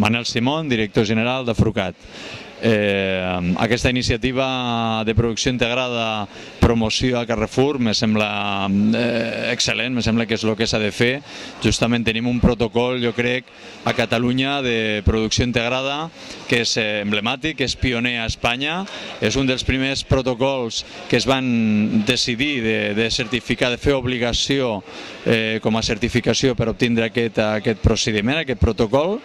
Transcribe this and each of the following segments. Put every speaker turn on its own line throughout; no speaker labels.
Manel Simón, director general de Frucat. Aquesta iniciativa de producció integrada, promoció a Carrefour, me sembla excel·lent, me sembla que és el que s'ha de fer. Justament tenim un protocol, jo crec, a Catalunya de producció integrada que és emblemàtic, que és pioner a Espanya. És un dels primers protocols que es van decidir de certificar, de fer obligació com a certificació per obtindre aquest procediment, aquest protocol.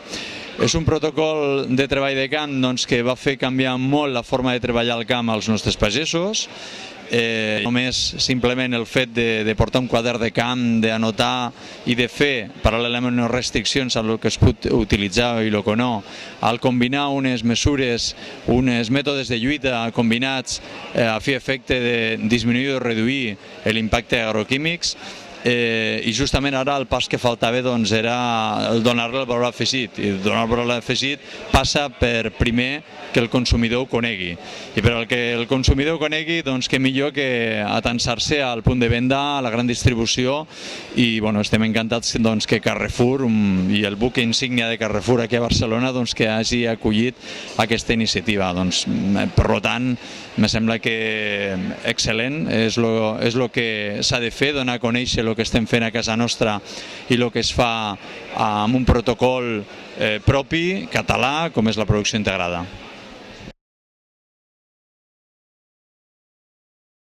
És un protocol de treball de camp que va fer canviar molt la forma de treballar al camp als nostres pagesos. Només simplement el fet de portar un quadern de camp, d'anotar i de fer paral·lelament unes restriccions a el que es pot utilitzar i el que no, al combinar unes mesures, uns mètodes de lluita combinats a fi efecte de disminuir o reduir l'impacte agroquímics. I justament ara el pas que faltava era donar-li el valor afegit, i donar el valor afegit passa per primer que el consumidor ho conegui, i per al que el consumidor ho conegui, que millor que atansar-se al punt de venda, a la gran distribució, i estem encantats que Carrefour i el buc insígnia de Carrefour aquí a Barcelona que hagi acollit aquesta iniciativa. Per tant, me sembla que excel·lent, és el que s'ha de fer, donar a conèixer el que estem fent a casa nostra i el que es fa amb un protocol propi, català, com és la producció integrada.